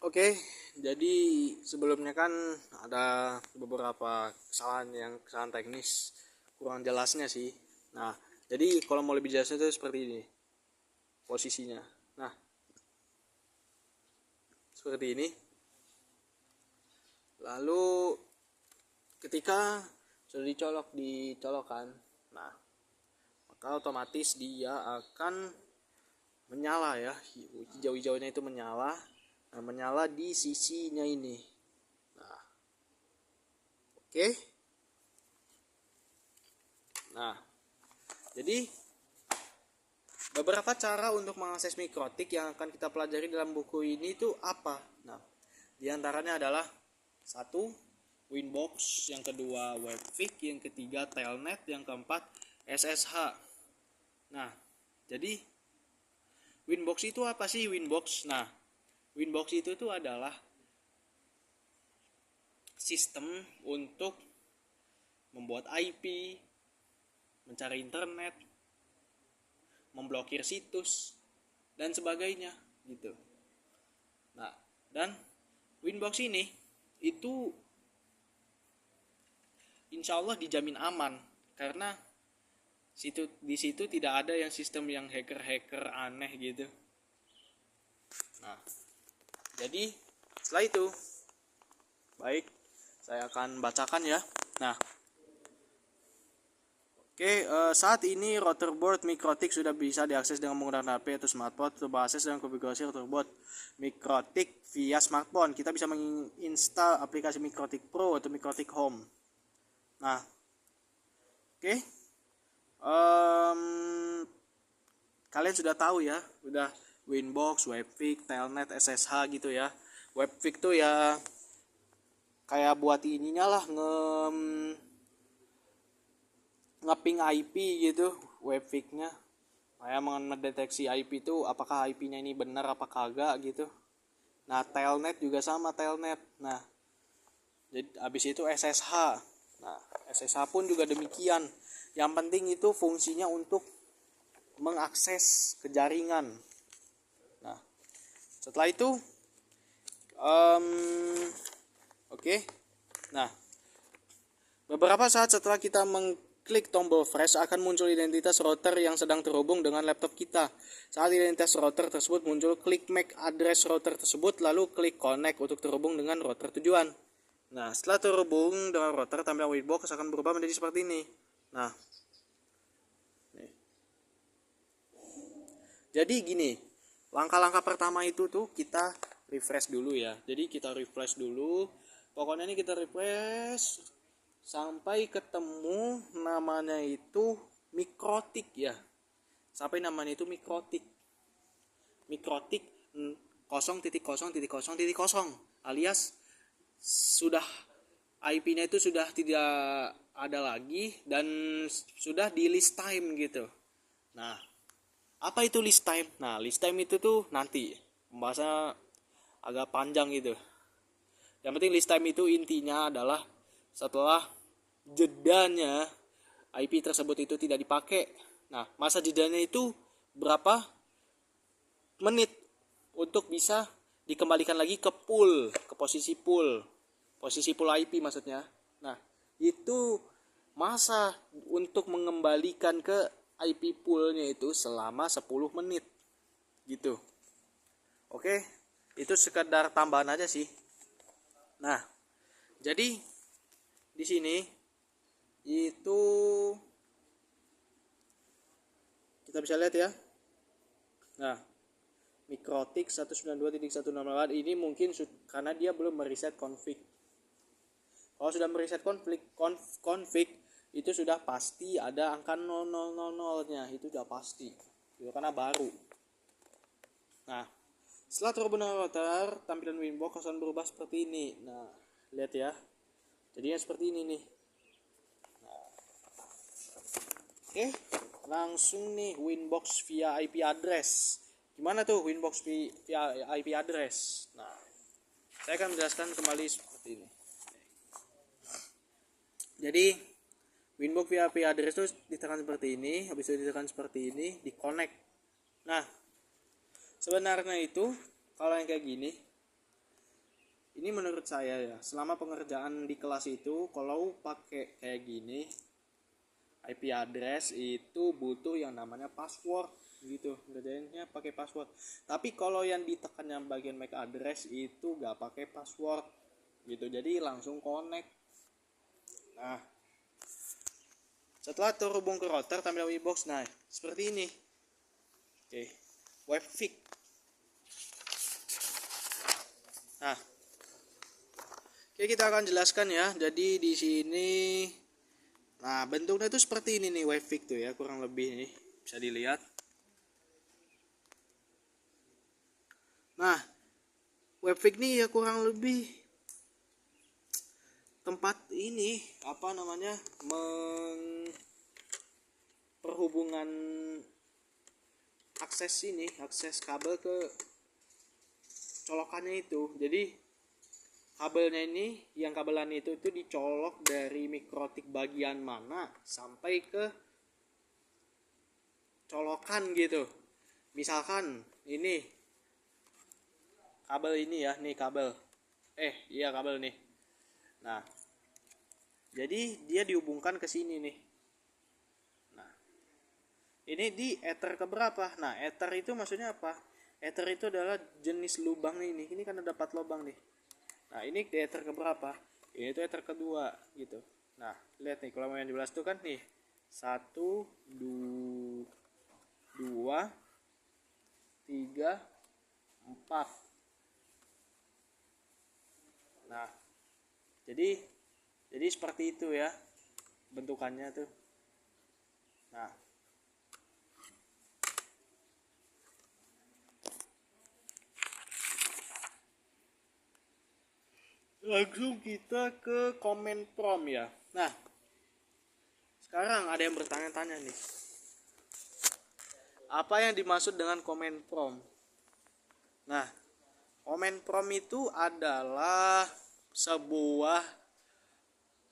Oke, jadi sebelumnya kan ada beberapa kesalahan teknis kurang jelasnya sih. Nah, jadi kalau mau lebih jelasnya itu seperti ini posisinya. Nah, seperti ini. Lalu ketika sudah dicolokan, nah maka otomatis dia akan menyala ya, hijau-hijaunya itu menyala. Nah, menyala di sisinya ini. Nah, oke. Nah, jadi beberapa cara untuk mengakses mikrotik yang akan kita pelajari dalam buku ini itu apa? Nah, diantaranya adalah satu, Winbox, yang kedua Webfig, yang ketiga Telnet, yang keempat SSH. Nah, jadi Winbox itu apa sih Winbox? Nah, Winbox itu tuh adalah sistem untuk membuat IP, mencari internet, memblokir situs, dan sebagainya gitu. Nah, dan Winbox ini itu insya Allah dijamin aman karena di situ tidak ada yang sistem yang hacker aneh gitu. Nah, jadi setelah itu baik, saya akan bacakan ya. Nah, saat ini routerboard mikrotik sudah bisa diakses dengan menggunakan HP atau smartphone. Untuk akses dan konfigurasi routerboard mikrotik via smartphone, kita bisa menginstal aplikasi Mikrotik Pro atau Mikrotik Home. Nah, oke. Kalian sudah tahu ya, udah Winbox, Webfig, Telnet, SSH gitu ya. Webfig tuh ya kayak buat ininya lah, ngeping IP gitu, Webfig-nya. Kayak mendeteksi IP itu apakah IP-nya ini benar apa kagak gitu. Nah, Telnet juga sama, Telnet. Nah, jadi habis itu SSH. Nah, SSH pun juga demikian. Yang penting itu fungsinya untuk mengakses ke jaringan. Nah, setelah itu oke. Nah, beberapa saat setelah kita mengklik tombol flash akan muncul identitas router yang sedang terhubung dengan laptop kita. Saat identitas router tersebut muncul, klik MAC address router tersebut lalu klik connect untuk terhubung dengan router tujuan. Nah, setelah terhubung dengan router, tampilan Winbox akan berubah menjadi seperti ini. Nah, jadi gini, langkah-langkah pertama itu tuh kita refresh dulu ya. Jadi kita refresh dulu. Pokoknya ini kita refresh sampai ketemu namanya itu mikrotik ya. Sampai namanya itu mikrotik. Mikrotik 0.0.0.0 alias sudah IP-nya itu sudah tidak ada lagi dan sudah di list time gitu. Nah, apa itu list time? Nah, list time itu tuh nanti pembahasannya agak panjang gitu. Yang penting list time itu intinya adalah setelah jedanya IP tersebut itu tidak dipakai. Nah, masa jedanya itu berapa menit untuk bisa dikembalikan lagi ke pool, ke posisi pool IP maksudnya. Nah, itu masa untuk mengembalikan ke IP poolnya itu selama 10 menit gitu. Oke, itu sekedar tambahan aja sih. Nah, jadi di sini itu kita bisa lihat ya. Nah, Mikrotik 192.168 ini mungkin karena dia belum mereset config. Kalau sudah mereset config itu sudah pasti ada angka 0000-nya, itu sudah pasti. Itu karena baru. Nah, setelah terhubung dengan router, tampilan Winbox akan berubah seperti ini. Nah, lihat ya. Jadinya seperti ini nih. Nah, oke, langsung nih Winbox via IP address. Gimana tuh Winbox via IP address? Nah, saya akan menjelaskan kembali seperti ini. Jadi Winbox via IP address itu ditekan seperti ini, habis itu ditekan seperti ini, di connect. Nah, sebenarnya itu kalau yang kayak gini ini menurut saya ya, selama pengerjaan di kelas itu kalau pakai kayak gini IP address itu butuh yang namanya password gitu, ngerjainnya pakai password. Tapi kalau yang ditekan yang bagian MAC address itu gak pakai password gitu, jadi langsung connect. Nah, setelah terhubung ke router tampil Winbox, nah seperti ini. Oke, webfix. Nah, oke, kita akan jelaskan ya. Jadi di sini, nah bentuknya itu seperti ini nih webfix tuh ya, kurang lebih nih bisa dilihat. Nah, webfix nih ya kurang lebih tempat ini apa namanya perhubungan akses kabel ke colokannya itu. Jadi kabelnya ini, yang kabelan itu dicolok dari mikrotik bagian mana sampai ke colokan gitu. Misalkan ini kabel ini ya, nih kabel. Iya kabel nih. Nah, jadi dia dihubungkan ke sini nih. Nah, ini di ether keberapa? Nah, ether itu maksudnya apa? Ether itu adalah jenis lubang nih. Ini kan ada 4 lubang nih. Nah, ini di ether keberapa? Ini itu ether kedua gitu. Nah, lihat nih kalau yang 17 itu kan nih 1, 2, 3, 4. Nah, jadi seperti itu ya bentukannya tuh. Nah, langsung kita ke command prompt ya. Nah, sekarang ada yang bertanya-tanya nih, apa yang dimaksud dengan command prompt? Nah, command prompt itu adalah sebuah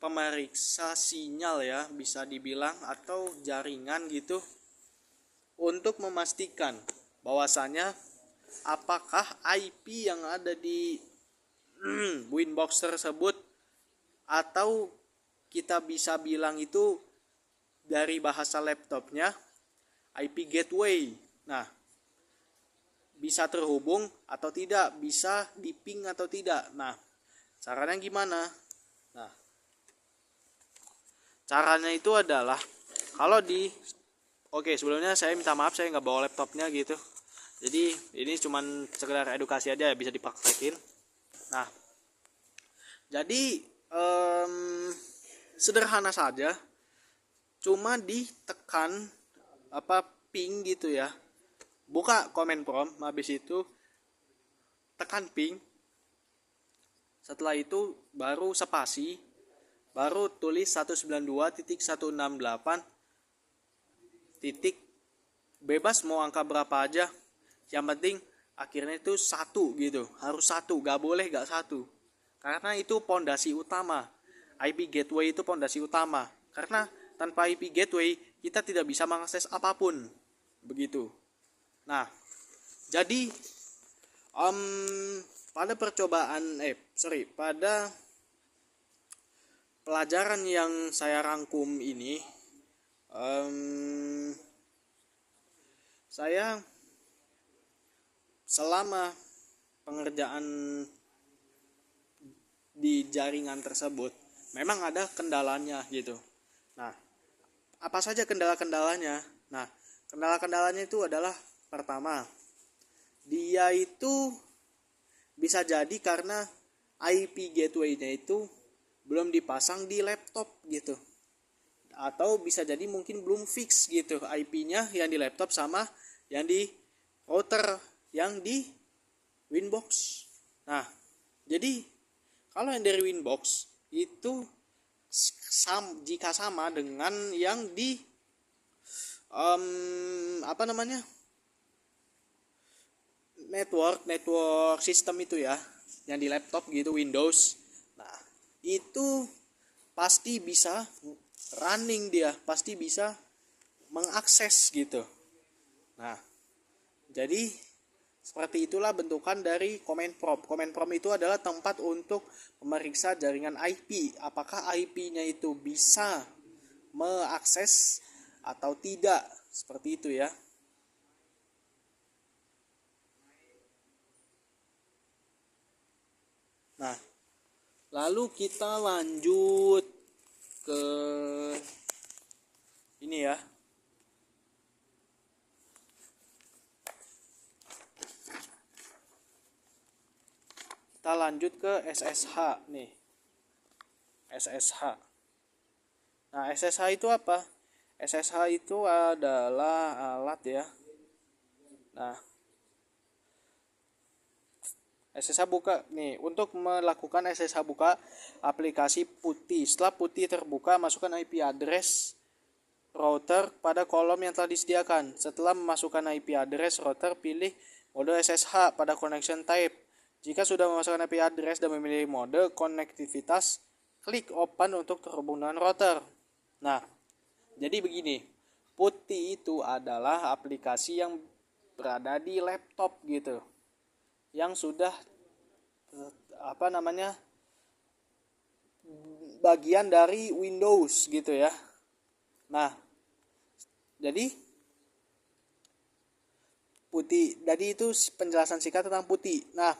pemeriksa sinyal ya, bisa dibilang, atau jaringan gitu, untuk memastikan bahwasanya apakah IP yang ada di Winbox tersebut, atau kita bisa bilang itu dari bahasa laptopnya IP gateway. Nah, bisa terhubung atau tidak, bisa di ping atau tidak. Nah, caranya gimana? Nah, caranya itu adalah kalau oke, sebelumnya saya minta maaf saya nggak bawa laptopnya gitu. Jadi ini cuman sekedar edukasi aja ya, bisa dipraktekin. Nah, jadi sederhana saja, cuma ditekan ping gitu ya. Buka command prompt, habis itu tekan ping. Setelah itu baru spasi, baru tulis 192.168 titik, bebas mau angka berapa aja, yang penting akhirnya itu 1 gitu, harus 1, gak boleh gak 1, karena itu pondasi utama. IP gateway itu pondasi utama, karena tanpa IP gateway kita tidak bisa mengakses apapun begitu. Nah, jadi pada pada pelajaran yang saya rangkum ini, saya selama pengerjaan di jaringan tersebut memang ada kendalanya gitu. Nah, apa saja kendala-kendalanya? Nah, kendala-kendalanya itu adalah, pertama, dia itu bisa jadi karena IP gateway-nya itu belum dipasang di laptop gitu. Atau bisa jadi mungkin belum fix gitu IP-nya yang di laptop sama yang di router yang di Winbox. Nah, jadi kalau yang dari Winbox itu jika sama dengan yang di network sistem itu ya, yang di laptop gitu, Windows. Nah, itu pasti bisa running, dia pasti bisa mengakses gitu. Nah, jadi Seperti itulah bentukan dari command prompt. Command prompt itu adalah tempat untuk memeriksa jaringan IP. Apakah IP-nya itu bisa mengakses atau tidak. Seperti itu ya. Nah, lalu kita lanjut ke ini ya. Kita lanjut ke SSH nih. SSH. Nah, SSH itu apa? SSH itu adalah alat ya. Nah, SSH buka nih, untuk melakukan SSH buka aplikasi PuTTY. Setelah PuTTY terbuka, masukkan IP address router pada kolom yang telah disediakan. Setelah memasukkan IP address router, pilih mode SSH pada connection type. Jika sudah memasukkan IP address dan memilih mode konektivitas, klik open untuk terhubung dengan router. Nah, jadi begini, PuTTY itu adalah aplikasi yang berada di laptop gitu, yang sudah bagian dari Windows gitu ya. Nah, jadi PuTTY, jadi itu penjelasan singkat tentang PuTTY. Nah,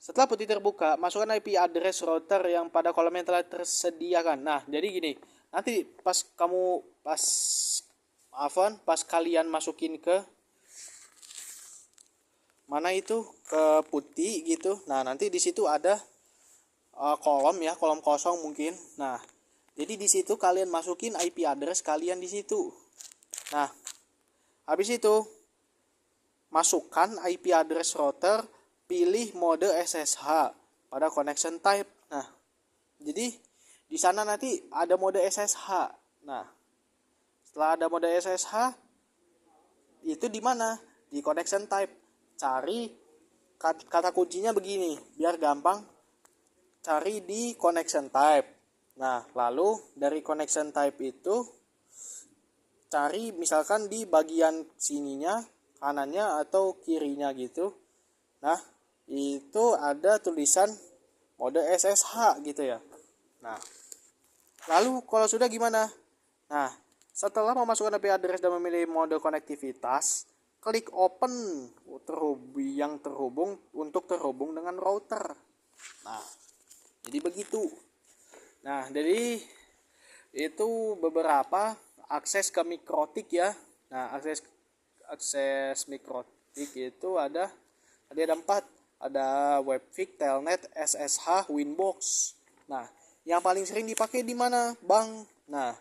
setelah PuTTY terbuka, masukkan IP address router yang pada kolom yang telah tersediakan. Nah, jadi gini, nanti pas kalian masukin ke mana itu, ke PuTTY gitu. Nah, nanti di situ ada kolom ya, kolom kosong mungkin. Nah, jadi di situ kalian masukin IP address kalian di situ. Nah, habis itu masukkan IP address router, pilih mode SSH pada connection type. Nah, jadi di sana nanti ada mode SSH. Nah, setelah ada mode SSH, itu di mana? Di connection type. Cari kata kuncinya begini, biar gampang. Cari di connection type. Nah, lalu dari connection type itu cari misalkan di bagian sininya, kanannya atau kirinya gitu. Nah, itu ada tulisan mode SSH gitu ya. Nah, lalu kalau sudah gimana? Nah, setelah memasukkan IP address dan memilih mode konektivitas, klik open yang terhubung untuk terhubung dengan router. Nah, jadi begitu. Nah, jadi itu beberapa akses ke mikrotik ya. Nah, akses mikrotik itu ada 4. Ada Webfik, Telnet, SSH, Winbox. Nah, yang paling sering dipakai di mana, Bang? Nah,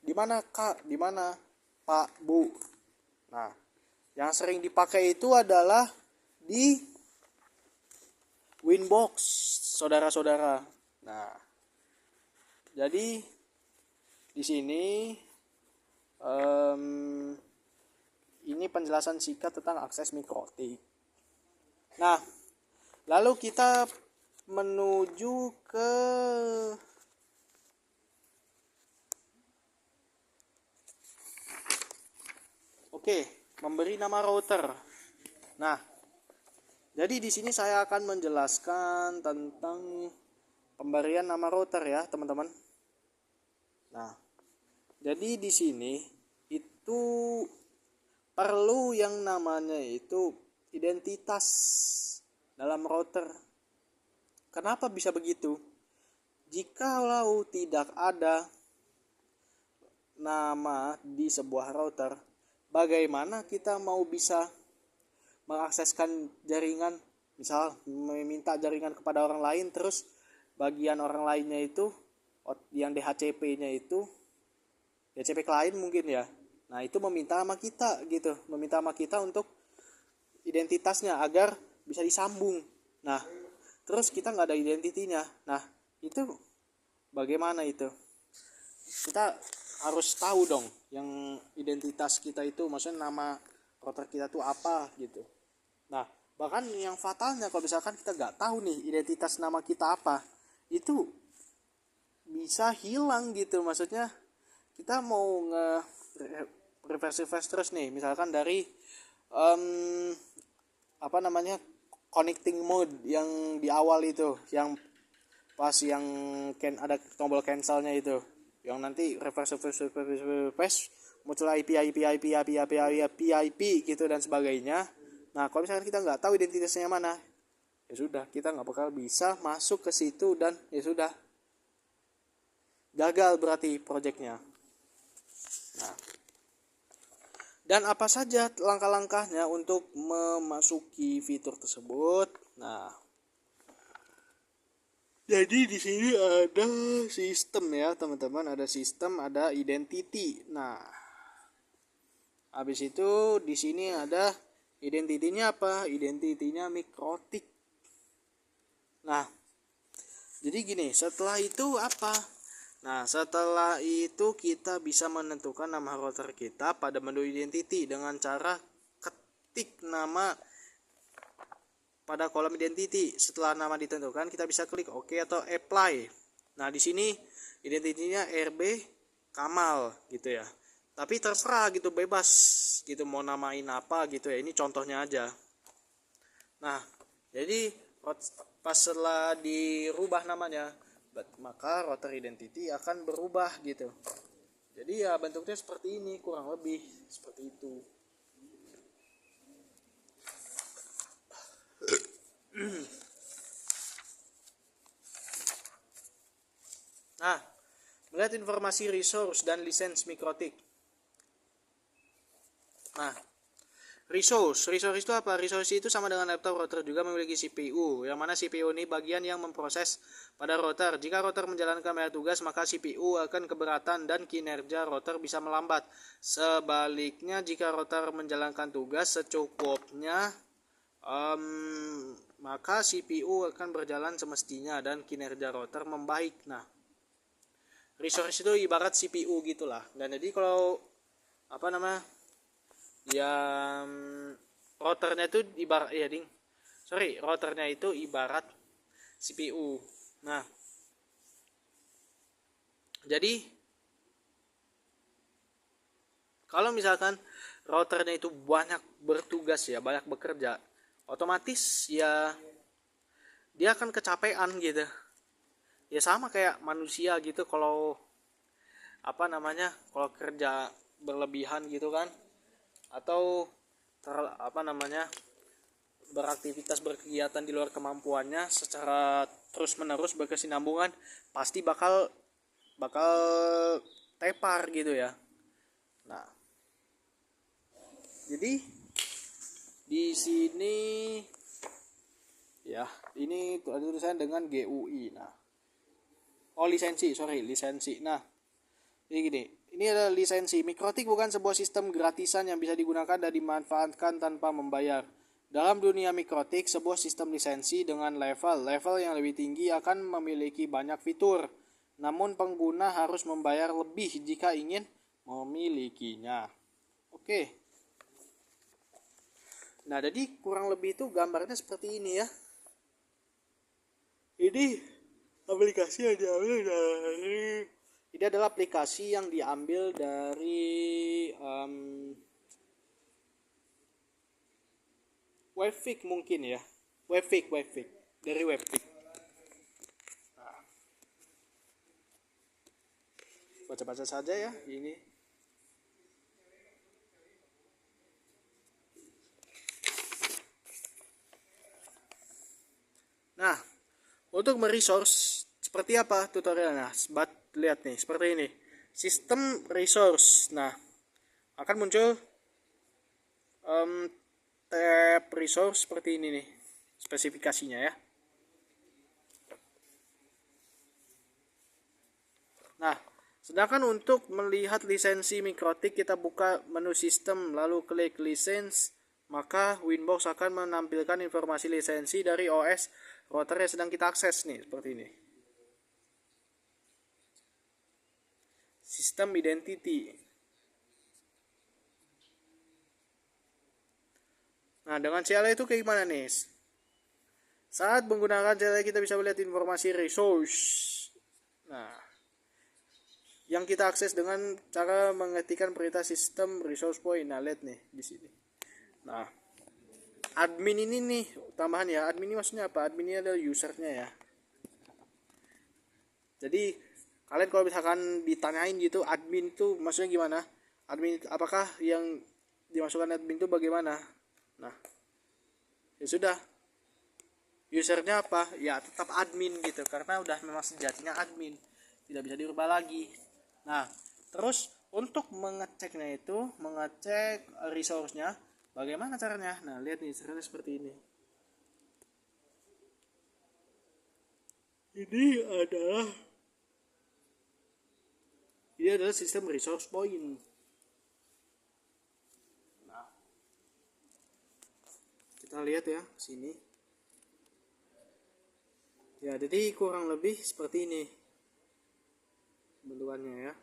di mana, Kak? Di mana, Pak, Bu? Nah, yang sering dipakai itu adalah di Winbox, saudara-saudara. Nah, jadi di sini ini penjelasan singkat tentang akses mikrotik. Nah, lalu kita menuju ke memberi nama router. Nah, jadi di sini saya akan menjelaskan tentang pemberian nama router ya, teman-teman. Nah, jadi di sini itu perlu yang namanya itu identitas dalam router. Kenapa bisa begitu? Jikalau tidak ada nama di sebuah router, bagaimana kita mau bisa mengakseskan jaringan? Misal meminta jaringan kepada orang lain, terus bagian orang lainnya itu yang DHCP-nya itu DHCP klien mungkin ya. Nah, itu meminta sama kita gitu, meminta sama kita untuk identitasnya agar bisa disambung. Nah, terus kita nggak ada identitinya. Nah, itu bagaimana itu? Kita harus tahu dong yang identitas kita itu, maksudnya nama router kita tuh apa gitu. Nah, bahkan yang fatalnya kalau misalkan kita nggak tahu nih identitas nama kita apa, itu bisa hilang gitu. Maksudnya kita mau refresh terus nih, misalkan dari em, apa namanya, connecting mode yang di awal itu, yang pas yang ada tombol cancelnya itu, yang nanti reverse muncul IP gitu dan sebagainya. Nah kalau misalkan kita nggak tahu identitasnya mana, ya sudah, kita nggak bakal bisa masuk ke situ, dan ya sudah, gagal berarti projectnya. Nah, dan apa saja langkah-langkahnya untuk memasuki fitur tersebut? Nah, jadi di sini ada sistem ya teman-teman, ada sistem, ada identity. Nah, habis itu di sini ada identitinya apa? Identitinya mikrotik. Nah, jadi gini, setelah itu apa? Nah, setelah itu kita bisa menentukan nama router kita pada menu identity dengan cara ketik nama pada kolom identity. Setelah nama ditentukan, kita bisa klik OK atau apply. Nah, di sini identitinya RB Kamal gitu ya. Tapi terserah gitu, bebas gitu mau namain apa gitu ya. Ini contohnya aja. Nah, jadi pas setelah dirubah namanya, maka router identity akan berubah gitu. Jadi ya bentuknya seperti ini, kurang lebih seperti itu. Nah, melihat informasi resource dan lisensi mikrotik. Nah, resource itu apa? Resource itu sama dengan laptop. Router juga memiliki CPU, yang mana CPU ini bagian yang memproses pada router. Jika router menjalankan banyak tugas, maka CPU akan keberatan dan kinerja router bisa melambat. Sebaliknya, jika router menjalankan tugas secukupnya, maka CPU akan berjalan semestinya dan kinerja router membaik. Nah, resource itu ibarat CPU gitulah. Dan jadi kalau apa namanya, yang routernya itu ibarat routernya itu ibarat CPU. Nah, jadi kalau misalkan routernya itu banyak bertugas ya, banyak bekerja, otomatis ya dia akan kecapean gitu. Ya sama kayak manusia gitu, kalau apa namanya, kalau kerja berlebihan gitu kan, atau beraktivitas, berkegiatan di luar kemampuannya secara terus menerus berkesinambungan, pasti bakal tepar gitu ya. Nah, jadi di sini ya, ini ada tulisan dengan GUI. Nah, lisensi. Nah, jadi gini, ini adalah lisensi. Mikrotik bukan sebuah sistem gratisan yang bisa digunakan dan dimanfaatkan tanpa membayar. Dalam dunia mikrotik, sebuah sistem lisensi dengan level yang lebih tinggi akan memiliki banyak fitur. Namun pengguna harus membayar lebih jika ingin memilikinya. Oke. Nah, jadi kurang lebih itu gambarnya seperti ini ya. Ini adalah aplikasi yang diambil dari Webfik mungkin ya. Webfik dari Webfik. Nah, baca-baca saja ya ini. Nah, untuk meresource seperti apa tutorialnya? Lihat nih, seperti ini. Sistem resource. Nah, akan muncul tab resource seperti ini nih, spesifikasinya ya. Nah, sedangkan untuk melihat lisensi mikrotik, kita buka menu sistem lalu klik lisensi, maka Winbox akan menampilkan informasi lisensi dari OS router yang sedang kita akses nih, seperti ini. Sistem identity. Nah, dengan CLI itu kayak gimana nih? Saat menggunakan CLI kita bisa melihat informasi resource. Nah, yang kita akses dengan cara mengetikkan perintah sistem resource point. Nah, lihat nih di sini. Nah, admin ini nih tambahan ya. Admin ini maksudnya apa? Admin ini adalah usernya ya. Jadi kalian kalau misalkan ditanyain gitu, admin itu maksudnya gimana? Admin apakah yang dimasukkan admin itu bagaimana? Nah, ya sudah. Usernya apa? Ya tetap admin gitu, karena udah memang sejatinya admin, tidak bisa dirubah lagi. Nah, terus untuk mengeceknya itu, mengecek resource-nya, bagaimana caranya? Nah, lihat nih, caranya seperti ini. Adalah ini adalah sistem resource point. Nah, kita lihat ya sini. Ya, jadi kurang lebih seperti ini bentukannya ya.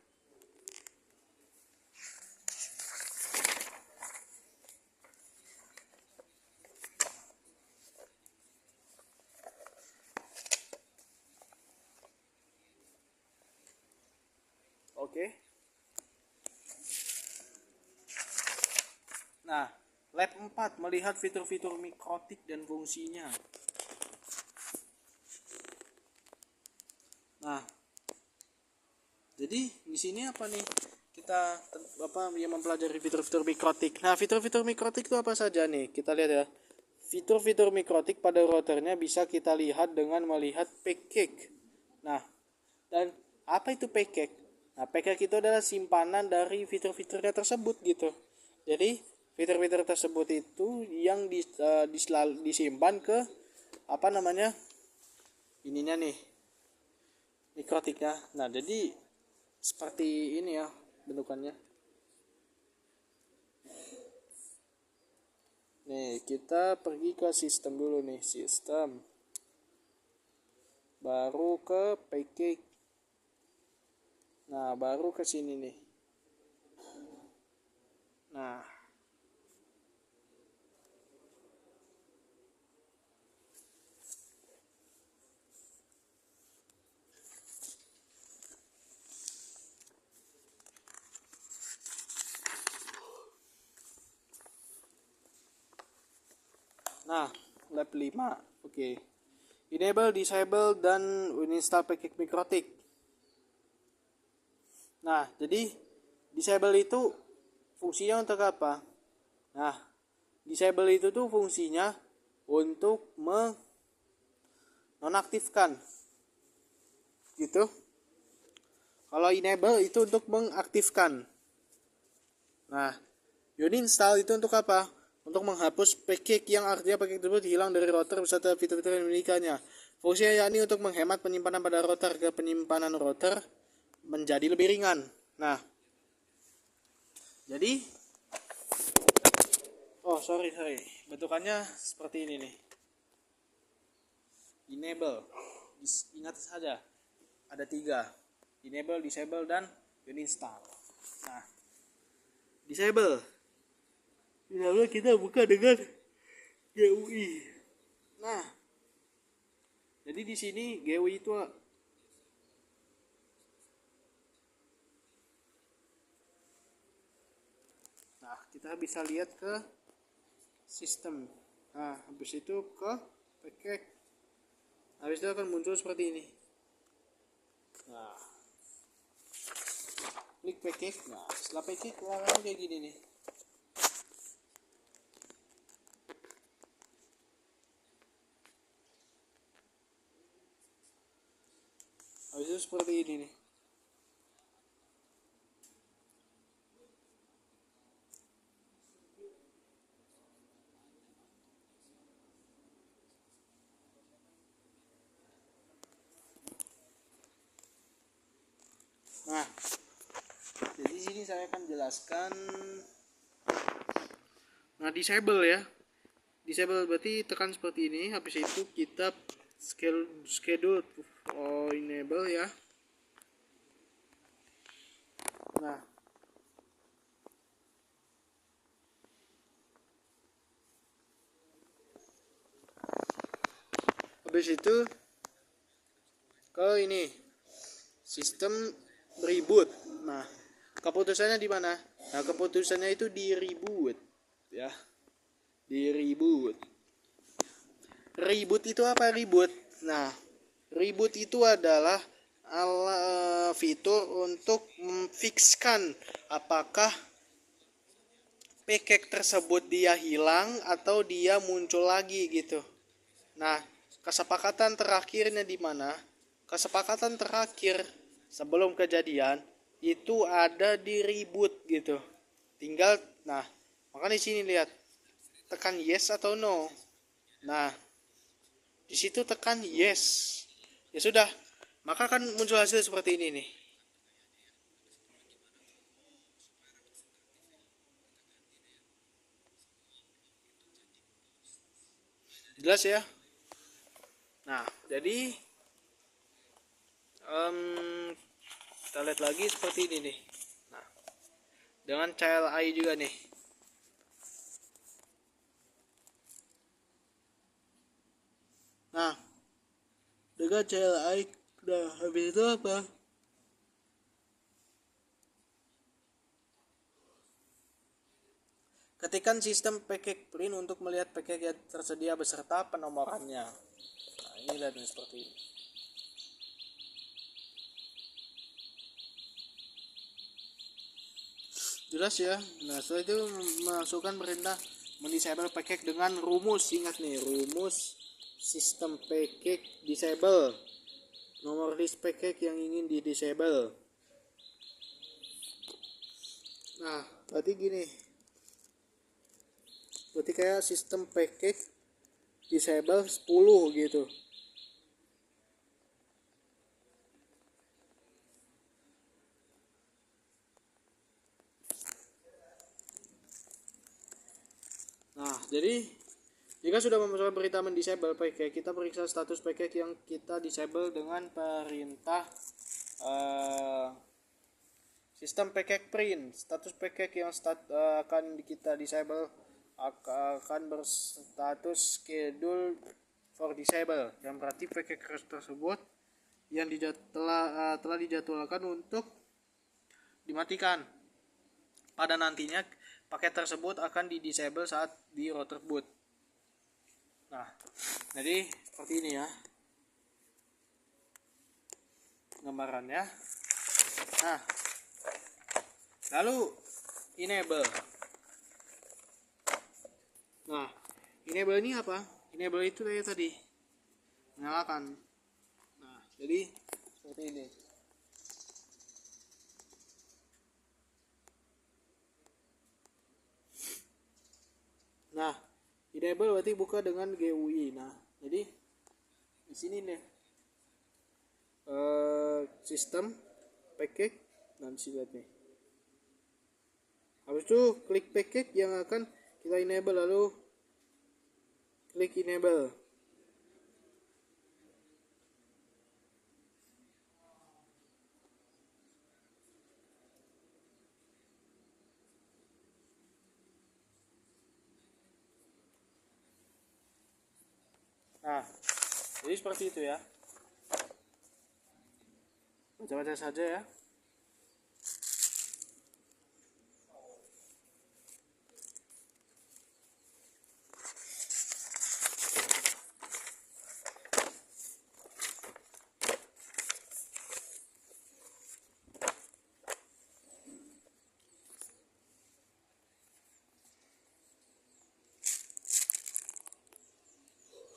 Oke. Nah, lab 4 melihat fitur-fitur mikrotik dan fungsinya. Nah, jadi di sini apa nih? Kita yang mempelajari fitur-fitur mikrotik. Nah, fitur-fitur mikrotik itu apa saja nih? Kita lihat ya. Fitur-fitur mikrotik pada routernya bisa kita lihat dengan melihat package. Nah, dan apa itu package? Nah, package itu adalah simpanan dari fitur-fiturnya tersebut gitu. Jadi, fitur-fitur tersebut itu yang disimpan ke apa namanya? Ininya nih, mikrotiknya. Nah, jadi seperti ini ya bentukannya. Nih, kita pergi ke sistem dulu nih, sistem. Baru ke package. Nah, baru ke sini nih. Nah, lab 5. Oke. Enable, disable, dan uninstall package mikrotik. Nah, jadi disable itu fungsinya untuk apa? Nah, disable itu tuh fungsinya untuk menonaktifkan. Gitu. Kalau enable itu untuk mengaktifkan. Nah, uninstall itu untuk apa? Untuk menghapus package yang artinya package tersebut hilang dari router beserta fitur-fitur yang dimilikinya. Fungsinya yakni untuk menghemat penyimpanan pada router ke penyimpanan router menjadi lebih ringan. Nah, jadi sorry, bentukannya seperti ini nih. Enable, ingat saja ada 3, enable, disable, dan uninstall. Nah, disable kita buka dengan GUI. Nah, jadi di sini GUI itu kita bisa lihat ke sistem. Nah, habis itu ke package. Habis itu akan muncul seperti ini. Nah, klik package. Nah, setelah package keluarnya kayak gini nih. Habis itu seperti ini nih. Nah, jadi sini saya akan jelaskan. Nah, disable ya. Disable berarti tekan seperti ini. Habis itu kita schedule enable ya. Nah, habis itu ke ini sistem reboot. Nah, keputusannya di mana? Nah, keputusannya itu di reboot ya. di reboot. Reboot itu apa reboot? Nah, reboot itu adalah fitur untuk memfikskan apakah package tersebut dia hilang atau dia muncul lagi gitu. Nah, kesepakatan terakhirnya di mana? Kesepakatan terakhir sebelum kejadian itu ada di reboot gitu. Tinggal, nah, maka di sini lihat, tekan yes atau no. Nah, di situ tekan yes. Ya sudah, maka kan muncul hasil seperti ini nih. Jelas ya? Nah, jadi kita lihat lagi seperti ini nih. Nah, dengan CLI juga nih. Nah, dengan CLI, udah habis itu apa? Ketikan sistem package print untuk melihat package yang tersedia beserta penomorannya. Nah, ini lihat seperti ini. Jelas ya. Nah, setelah itu masukkan perintah mendisable package dengan rumus. Ingat nih, rumus sistem package disable. Nomor list package yang ingin di disable. Nah, berarti gini. Berarti kayak sistem package disable 10 gitu. Nah, jadi jika sudah memasukkan perintah mendisable package, kita periksa status package yang kita disable dengan perintah sistem package print. Status package yang akan kita disable akan berstatus schedule for disable, yang berarti package tersebut yang telah dijadwalkan untuk dimatikan. Pada nantinya paket tersebut akan di disable saat di router boot. Nah, jadi seperti ini ya gambarannya. Nah, lalu enable. Nah, enable ini apa? Enable itu kayak tadi menyalakan. Nah, jadi seperti ini. Nah, enable berarti buka dengan GUI. Nah, jadi di sini nih sistem package dan silat nih. Habis itu klik package yang akan kita enable, lalu klik enable. Nah, jadi seperti itu ya. Baca-baca saja ya.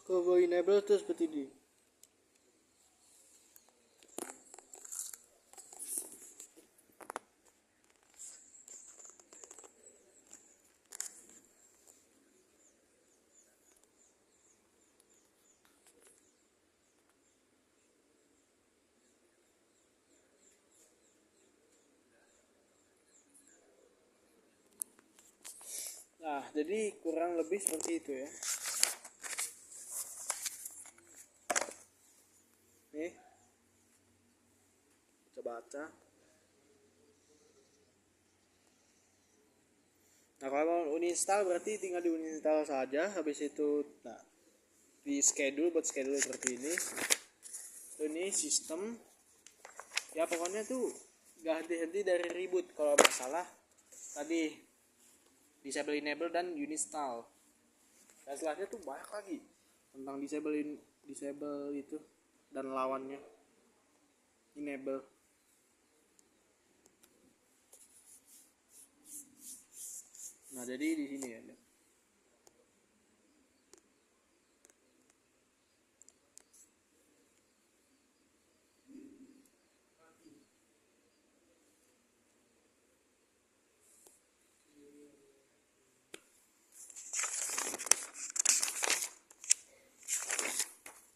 Kalau enable itu seperti ini. Nah, jadi kurang lebih seperti itu ya. Nih, baca-baca. Nah, kalau mau uninstall berarti tinggal di uninstall saja. Habis itu, nah, di schedule buat schedule seperti ini. Ini sistem. Ya pokoknya tuh gak henti-henti dari reboot. Kalau masalah tadi disable enable dan uninstall. Dan setelahnya tuh banyak lagi tentang disable itu dan lawannya enable. Nah, jadi di sini ya.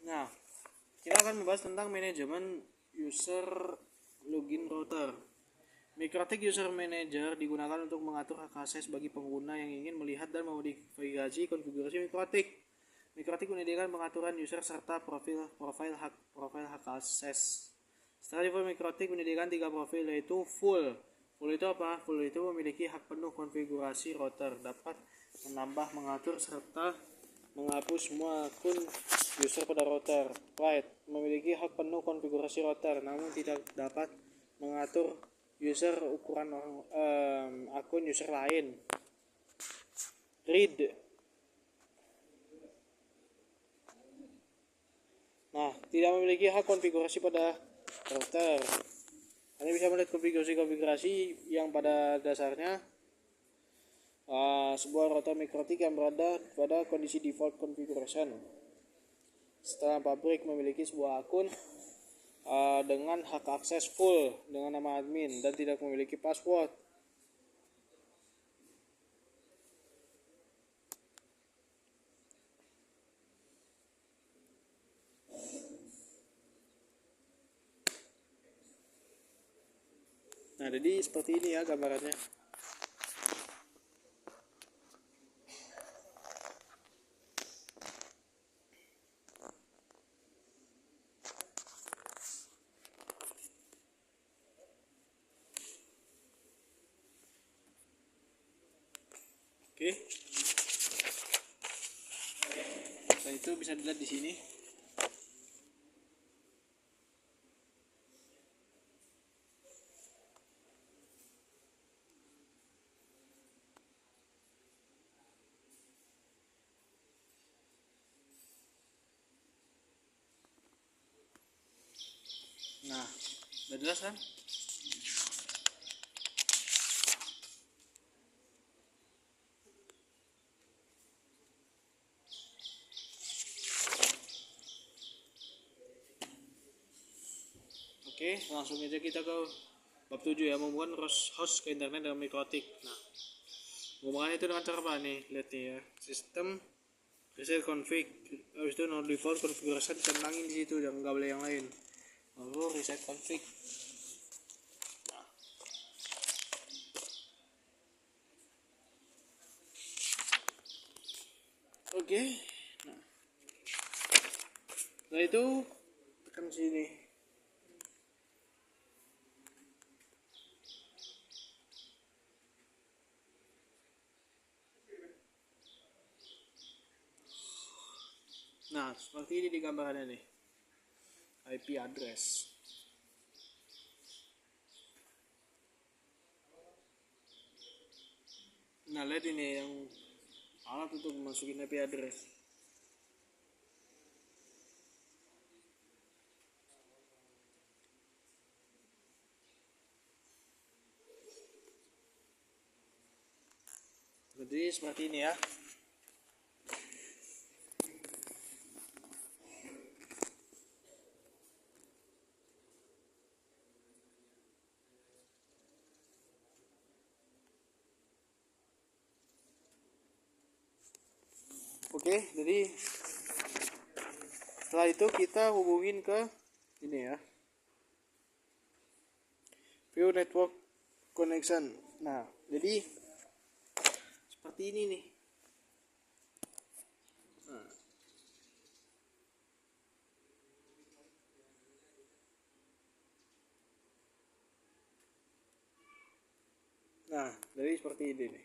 Nah, kita akan membahas tentang manajemen user login router. MikroTik User Manager digunakan untuk mengatur hak akses bagi pengguna yang ingin melihat dan memodifikasi konfigurasi MikroTik. MikroTik menyediakan pengaturan user serta profil hak akses. Setelah itu MikroTik menyediakan 3 profil, yaitu full. Full itu apa? Full itu memiliki hak penuh konfigurasi router, dapat menambah, mengatur, serta menghapus semua akun user pada router. Right, memiliki hak penuh konfigurasi router, namun tidak dapat mengatur user ukuran akun user lain. Read. Nah, tidak memiliki hak konfigurasi pada router. Hanya bisa melihat konfigurasi yang pada dasarnya sebuah router MikroTik yang berada pada kondisi default configuration. Setelah pabrik memiliki sebuah akun dengan hak akses full dengan nama admin dan tidak memiliki password. Nah, jadi seperti ini ya gambarannya. Oke. Nah, itu bisa dilihat di sini. Nah, udah jelas kan? Oke, langsung aja kita ke bab 7 ya, membuat host ke internet dengan MikroTik. Nah, hubungannya itu dengan cara apa nih? Lihat nih ya, sistem reset config, habis itu no default configuration centangin di situ, jangan nggak boleh yang lain. Lalu reset config. Nah. Oke. Nah, setelah itu tekan sini. Nah, seperti ini di gambarannya nih, IP address. Nah, lihat ini yang alat untuk masukin IP address. Jadi seperti ini ya. Oke, jadi setelah itu kita hubungin ke ini ya, view network connection. Nah, jadi seperti ini nih. Nah, jadi seperti ini nih.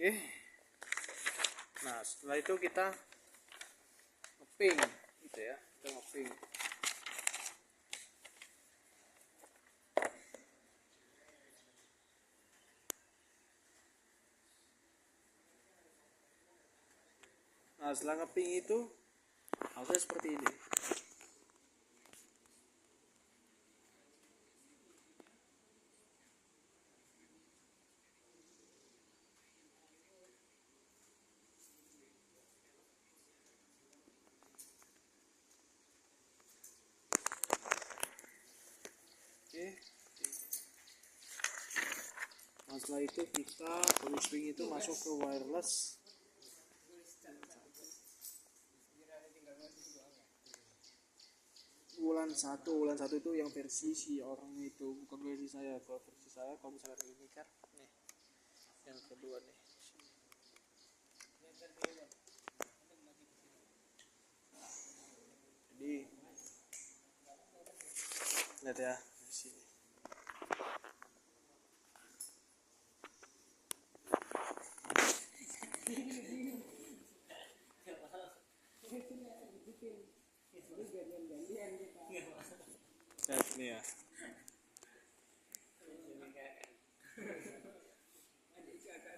Oke. Nah setelah itu kita ngeping gitu ya, kita ngeping. Nah setelah ngeping itu hasilnya seperti ini. Oke. Nah setelah itu kita ping itu masuk ke wireless. Wulan satu itu yang versi si orangnya itu, bukan versi saya. Kalau versi saya, kalau misalkan ini kan nih yang kedua nih. Jadi lihat ya di sini. Lihat nih ya.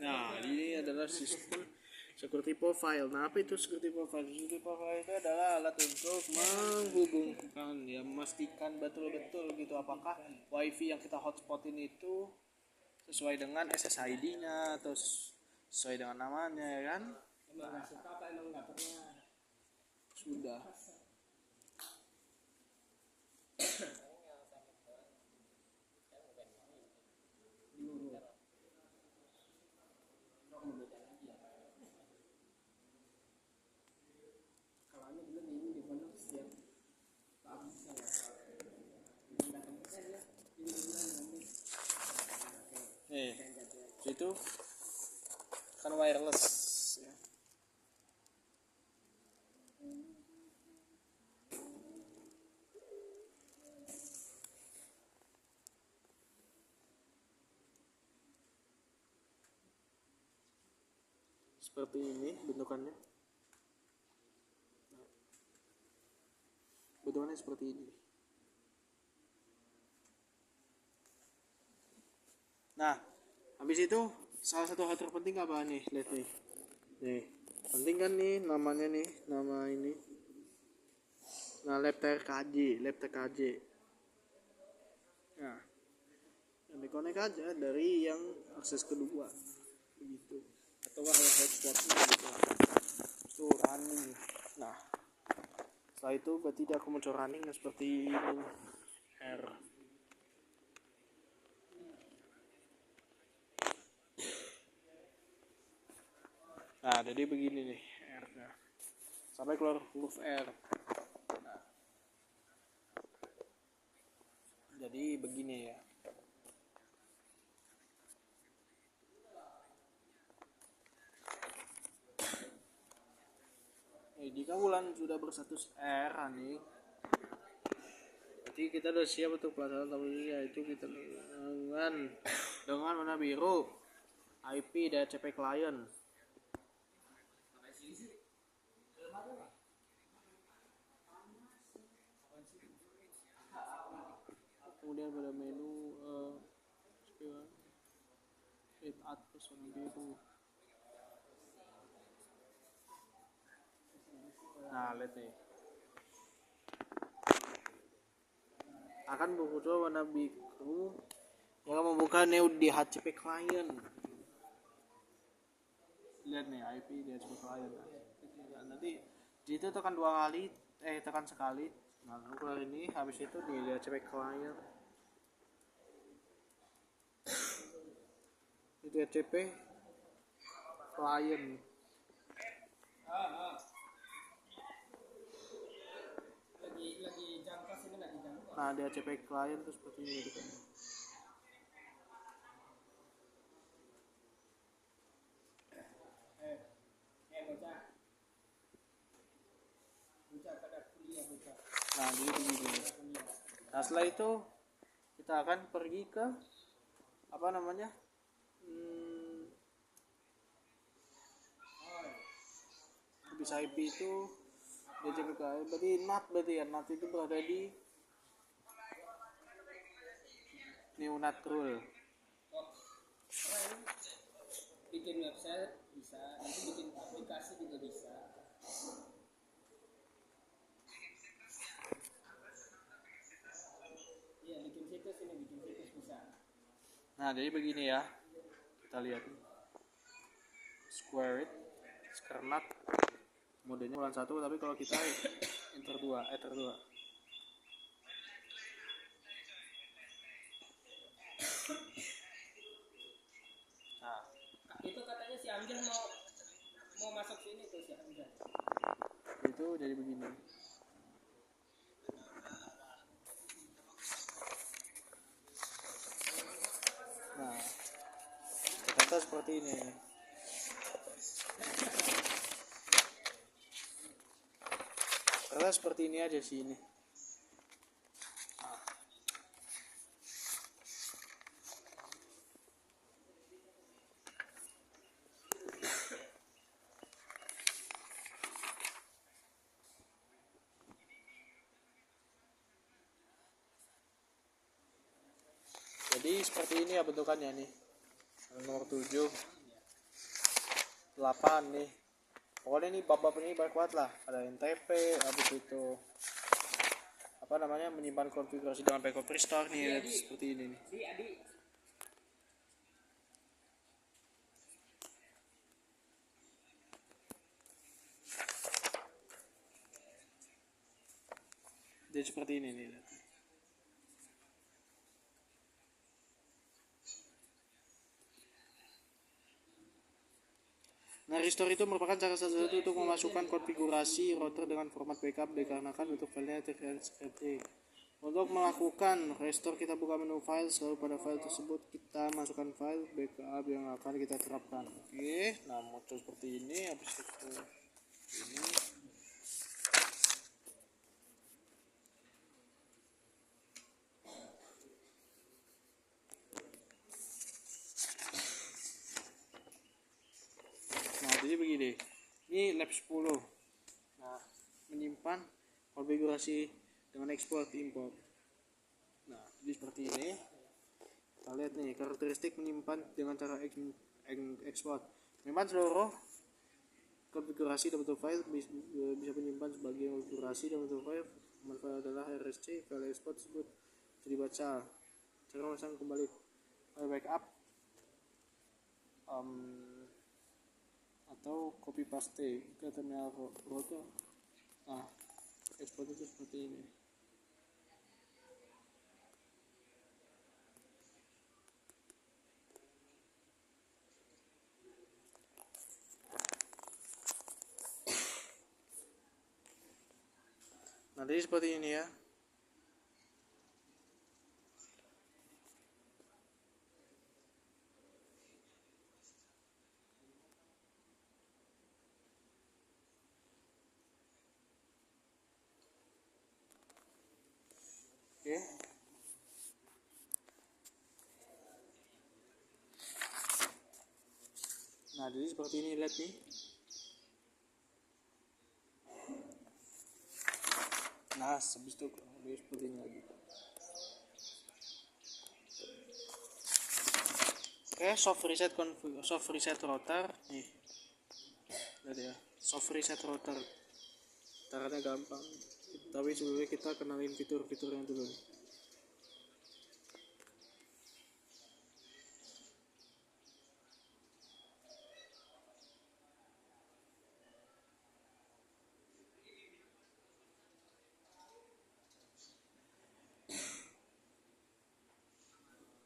Nah ini adalah sistem security profile. Nah apa itu security profile? Security profile itu adalah alat untuk menghubungkan ya, memastikan betul-betul gitu apakah wifi yang kita hotspotin itu sesuai dengan SSID-nya atau sesuai dengan namanya ya kan. Nah, sudah. Itu kan wireless ya. Seperti ini bentukannya. Bentukannya seperti ini. Nah, habis itu salah satu hal terpenting apa nih? Lihat nih. Nih, penting kan nih namanya nih, nama ini. Nah, lab TKJ. Nah, yang dikonek aja dari yang akses kedua. Begitu. Atau yang hotspotnya gitu. Itu running. Nah, setelah itu berarti dia akan muncul running seperti ini. R. Nah jadi begini nih R nya sampai keluar huruf R. Nah, jadi begini ya. Jika Wulan sudah berstatus R nih, berarti kita sudah siap untuk pelaksanaan tamunya, yaitu kita dengan warna biru IP DHCP client. Kemudian pada menu create address warna biru. Nah lihat nih, akan muncul warna biru yang membuka new DHCP client. Lihat nih IP DHCP client. Nah, nanti di itu tekan dua kali, tekan sekali. Nah keluar ini, habis itu di DHCP client. Di DHCP client. Nah DHCP client itu seperti ini gitu kan. Nah jadi begini. Nah setelah itu kita akan pergi ke apa namanya bisa IP itu dia juga berarti nut itu berada di new nut rule. Bikin website bisa, nanti bikin aplikasi juga bisa. Iya, bikin situs bisa. Nah, jadi begini ya, kita lihat square nut modenya bulan 1, tapi kalau kita enter 2. Nah, itu katanya si Amjad mau masuk sini tuh si Amjad. Itu jadi begini. Nah, kata seperti ini. Karena seperti ini aja sih ini. Jadi seperti ini ya bentukannya nih. Nomor 7, 8 nih. Pokoknya ini bab-bab ini banyak lah. Ada NTP, habis itu apa namanya menyimpan konfigurasi dengan backup restore nih, seperti ini nih. Jadi seperti ini nih. Nah, restore itu merupakan cara satu untuk memasukkan konfigurasi router dengan format backup dikarenakan untuk filenya terkait. Untuk melakukan restore, kita buka menu file, selalu pada file tersebut kita masukkan file backup yang akan kita terapkan. Oke, nah muncul seperti ini. Habis itu ini. Nah, jadi begini. Ini lab 10. Nah, menyimpan konfigurasi dengan export import. Nah, jadi seperti ini. Kita lihat nih, karakteristik menyimpan dengan cara export. Menyimpan seluruh konfigurasi dalam bentuk file, bisa menyimpan sebagai konfigurasi dalam bentuk file. Manfaat adalah RSC, file export tersebut bisa dibaca. Cara memasang kembali file backup atau copy paste ke terminal router. Nah, export itu seperti ini. Nah, jadi seperti ini ya. Oke. Nah, jadi seperti ini, lihat nih. Nah, habis itu seperti ini lagi. Oke, soft reset router nih. Lihat ya, soft reset router. Caranya gampang. Tapi sebelumnya kita kenalin fitur-fiturnya dulu.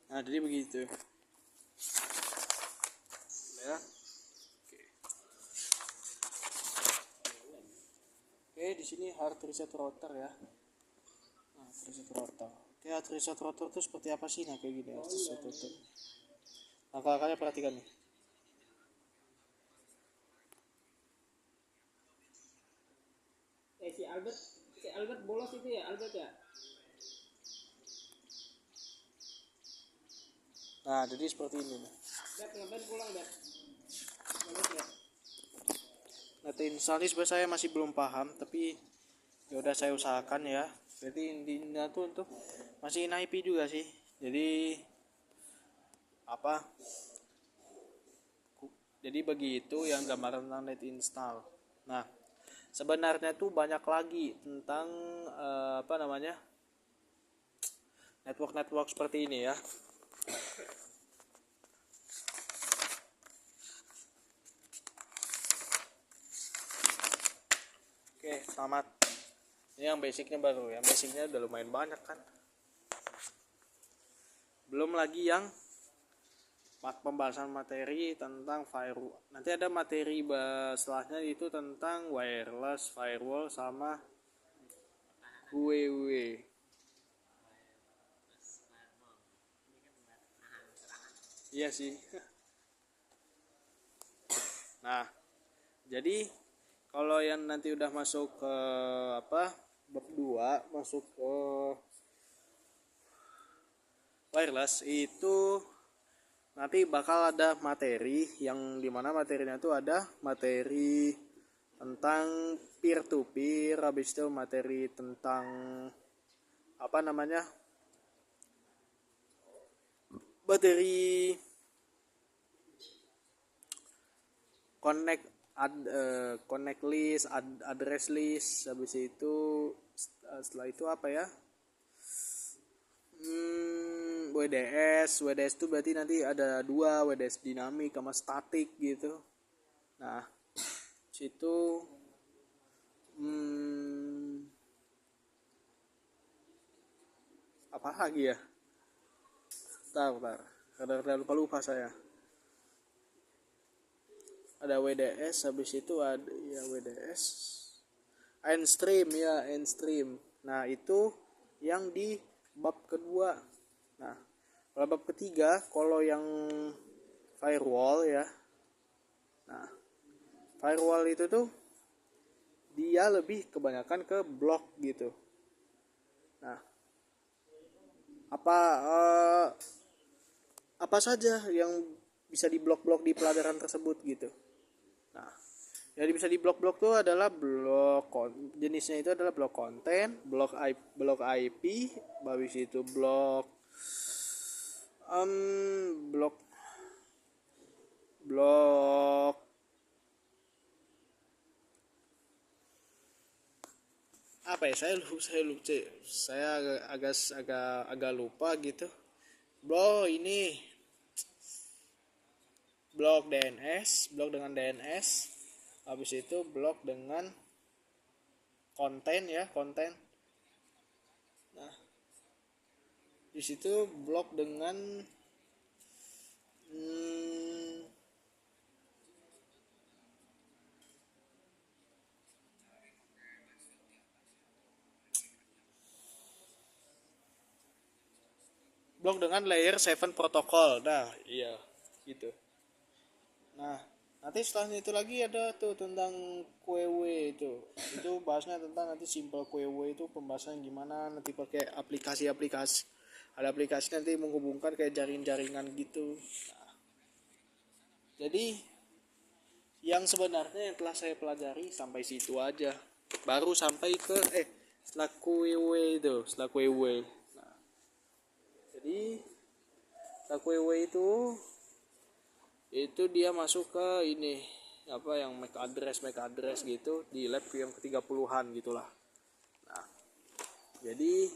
Nah, jadi begitu. Ya. Oke, di sini hard reset router ya. Nah, hard reset router. Oke, hard reset router itu seperti apa sih? Nah, kayak gini hard reset router. Langkah-langkahnya perhatikan nih. Si Albert bolos itu ya, Albert ya. Nah, jadi seperti ini nih. Bet ngapain pulang, Bet? Data install ini sebenarnya saya masih belum paham, tapi ya udah saya usahakan ya. Berarti intinya tuh untuk masih IP juga sih. Jadi apa? Jadi begitu yang gambaran tentang net install. Nah, sebenarnya tuh banyak lagi tentang network seperti ini ya. Oke, selamat. Ini yang basicnya baru, yang basicnya udah lumayan banyak kan. Belum lagi yang pembahasan materi tentang firewall. Nanti ada materi setelahnya itu tentang wireless, firewall, sama WW. Iya sih. Nah, jadi kalau yang nanti udah masuk ke bab 2, masuk ke wireless itu nanti bakal ada materi yang dimana materinya itu ada materi tentang peer to peer, habis itu materi tentang materi connect list, address list, habis itu setelah itu apa ya, WDS itu berarti nanti ada dua, WDS dinamik sama statik gitu. Nah, situ apa lagi ya? Bentar. Kadang lupa saya. Ada WDS, habis itu ada ya WDS. Endstream. Nah, itu yang di bab kedua. Nah, kalau bab ketiga, kalau yang firewall ya. Nah, firewall itu tuh dia lebih kebanyakan ke blok gitu. Nah, apa saja yang bisa diblok-blok di pelajaran tersebut gitu. Nah, jadi bisa di blok-blok tuh adalah jenisnya itu adalah blok konten, blok IP, habis itu blok apa ya, saya agak lupa gitu. Ini blok dengan DNS, habis itu blok dengan konten. Nah, di situ blok dengan blok dengan layer 7 protokol. Nah, iya gitu. Nah, nanti setelahnya itu lagi ada tuh tentang QW itu bahasnya tentang nanti simple QW itu pembahasan gimana nanti pakai aplikasi ada aplikasi nanti menghubungkan kayak jaringan gitu. Nah, jadi yang sebenarnya yang telah saya pelajari sampai situ aja, baru sampai ke setelah QW. Nah, jadi setelah QW itu dia masuk ke ini yang MAC address gitu di lab yang ke-30-an gitulah. Nah, jadi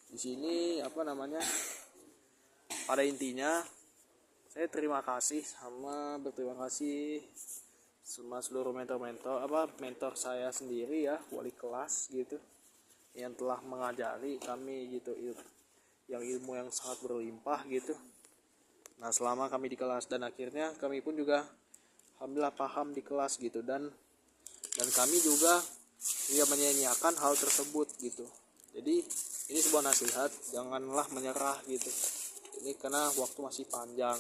di sini pada intinya saya berterima kasih sama seluruh mentor saya sendiri ya, wali kelas gitu yang telah mengajari kami gitu yang ilmu yang sangat berlimpah gitu. Nah, selama kami di kelas dan akhirnya kami pun juga alhamdulillah paham di kelas gitu dan kami juga menyanyiakan hal tersebut gitu. Jadi ini sebuah nasihat, janganlah menyerah gitu. Ini karena waktu masih panjang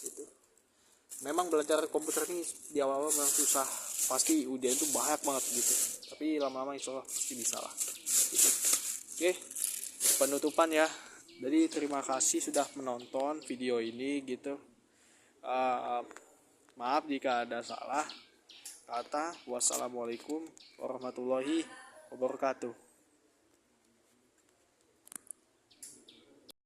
gitu. Memang belajar komputer ini di awal memang susah, pasti ujian itu banyak banget gitu. Tapi lama-lama insyaallah pasti bisa lah. Gitu. Oke, penutupan ya. Jadi terima kasih sudah menonton video ini gitu. Maaf jika ada salah. kata. Wassalamualaikum warahmatullahi wabarakatuh.